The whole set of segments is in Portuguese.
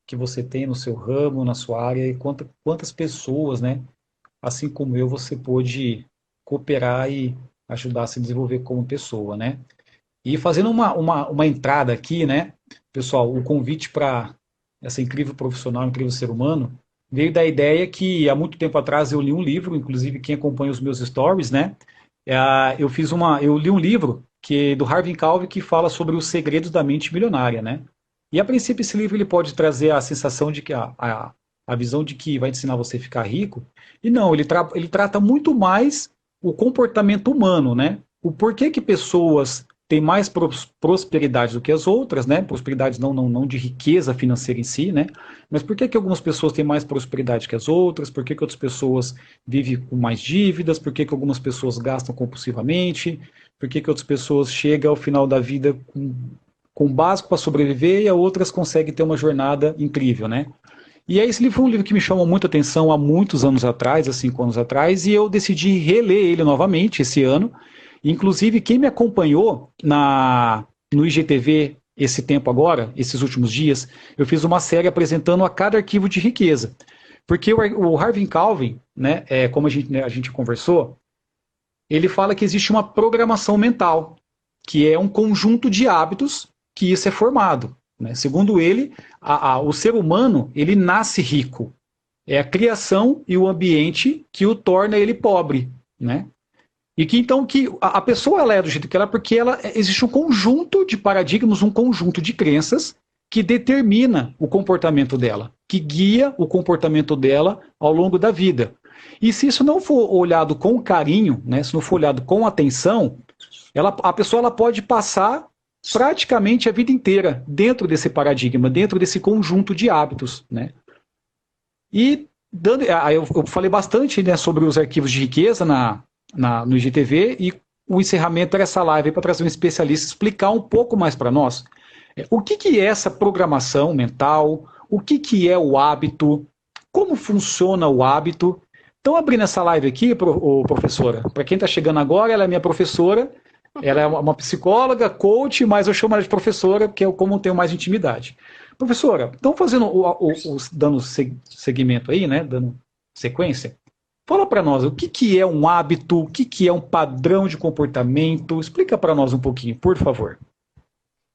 que você tem no seu ramo, na sua área, e quantas pessoas, né, assim como eu, você pôde cooperar e ajudar a se desenvolver como pessoa, né? E fazendo uma entrada aqui, né, pessoal, o convite para essa incrível profissional, incrível ser humano, veio da ideia que há muito tempo atrás eu li um livro, inclusive quem acompanha os meus stories, né, eu li um livro do Harvey Calvi que fala sobre os segredos da mente milionária, né? E a princípio esse livro ele pode trazer a sensação de que a visão de que vai ensinar você a ficar rico, e não, ele trata muito mais o comportamento humano, né? O porquê que pessoas têm mais prosperidade do que as outras, né? Prosperidade não de riqueza financeira em si, né? Mas por que algumas pessoas têm mais prosperidade que as outras? Por que outras pessoas vivem com mais dívidas? Por que algumas pessoas gastam compulsivamente? Por que outras pessoas chegam ao final da vida com básico para sobreviver e a outras conseguem ter uma jornada incrível, né? E aí, esse livro foi um livro que me chamou muita atenção há muitos anos atrás, há 5 anos atrás, e eu decidi reler ele novamente esse ano. Inclusive, quem me acompanhou no IGTV esse tempo agora, esses últimos dias, eu fiz uma série apresentando a cada arquivo de riqueza. Porque o Harvey Calvin, né, como a gente conversou, ele fala que existe uma programação mental, que é um conjunto de hábitos que isso é formado. Né? Segundo ele, o ser humano ele nasce rico. É a criação e o ambiente que o torna ele pobre. Né? E que então que a pessoa ela é do jeito que ela é porque existe um conjunto de paradigmas, um conjunto de crenças que determina o comportamento dela, que guia o comportamento dela ao longo da vida. E se isso não for olhado com carinho, né, se não for olhado com atenção, a pessoa ela pode passar praticamente a vida inteira dentro desse paradigma, dentro desse conjunto de hábitos. Né? E eu falei bastante, né, sobre os arquivos de riqueza no IGTV e o encerramento era essa live para trazer um especialista explicar um pouco mais para nós o que é essa programação mental, o que é o hábito, como funciona o hábito. Então, abrindo essa live aqui, professora, para quem está chegando agora, ela é minha professora, ela é uma psicóloga, coach, mas eu chamo ela de professora, porque é como eu tenho mais intimidade. Professora, então fazendo dando segmento aí, né, dando sequência, fala para nós o que é um hábito, o que é um padrão de comportamento, explica para nós um pouquinho, por favor.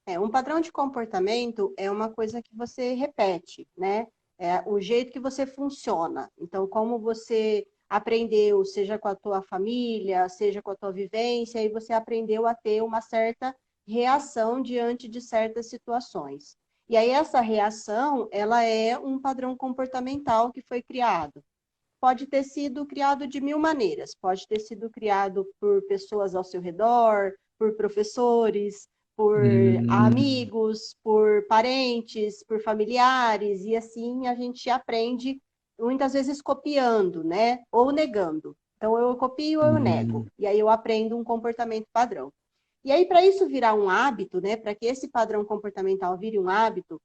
Um padrão de comportamento é uma coisa que você repete, né? É o jeito que você funciona. Então, como você aprendeu, seja com a tua família, seja com a tua vivência, e você aprendeu a ter uma certa reação diante de certas situações. E aí essa reação, ela é um padrão comportamental que foi criado. Pode ter sido criado de mil maneiras. Pode ter sido criado por pessoas ao seu redor, por professores, por Hum, amigos, por parentes, por familiares, e assim a gente aprende muitas vezes copiando, né? Ou negando. Então eu copio ou eu nego. hum, E aí eu aprendo um comportamento padrão. E aí, para isso virar um hábito, né? Para que esse padrão comportamental vire um hábito,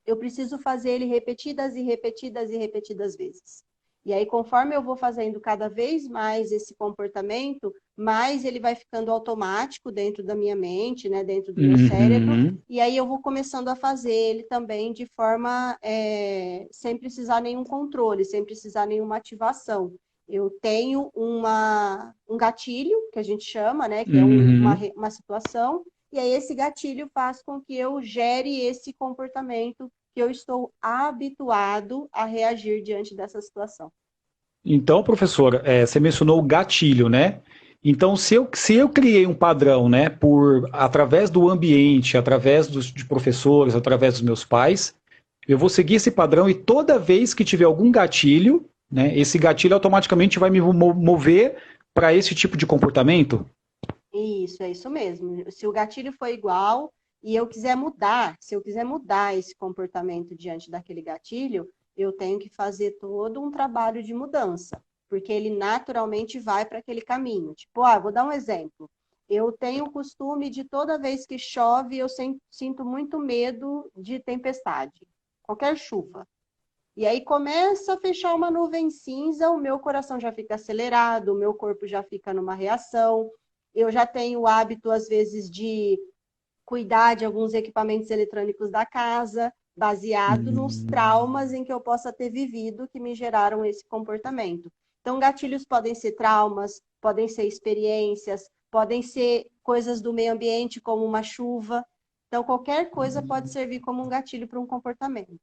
eu preciso fazer ele repetidas e repetidas e repetidas vezes. E aí, conforme eu vou fazendo cada vez mais esse comportamento, mais ele vai ficando automático dentro da minha mente, né, dentro do meu cérebro, uhum. e aí eu vou começando a fazer ele também de forma sem precisar nenhum controle, sem precisar nenhuma ativação. Eu tenho um gatilho, que a gente chama, né, que é Uhum. uma situação, e aí esse gatilho faz com que eu gere esse comportamento que eu estou habituado a reagir diante dessa situação. Então, professora, você mencionou o gatilho, né? Então, se eu criei um padrão, né, através do ambiente, através de professores, através dos meus pais, eu vou seguir esse padrão e toda vez que tiver algum gatilho, né, esse gatilho automaticamente vai me mover para esse tipo de comportamento? Isso, é isso mesmo. Se o gatilho for igual e eu quiser mudar, se eu quiser mudar esse comportamento diante daquele gatilho, eu tenho que fazer todo um trabalho de mudança, porque ele naturalmente vai para aquele caminho. Tipo, vou dar um exemplo. Eu tenho o costume de toda vez que chove, eu sinto muito medo de tempestade, qualquer chuva. E aí começa a fechar uma nuvem cinza, o meu coração já fica acelerado, o meu corpo já fica numa reação. Eu já tenho o hábito, às vezes, de cuidar de alguns equipamentos eletrônicos da casa. baseado nos Hum, traumas em que eu possa ter vivido que me geraram esse comportamento. Então, gatilhos podem ser traumas, podem ser experiências, podem ser coisas do meio ambiente, como uma chuva. Então, qualquer coisa pode servir como um gatilho para um comportamento.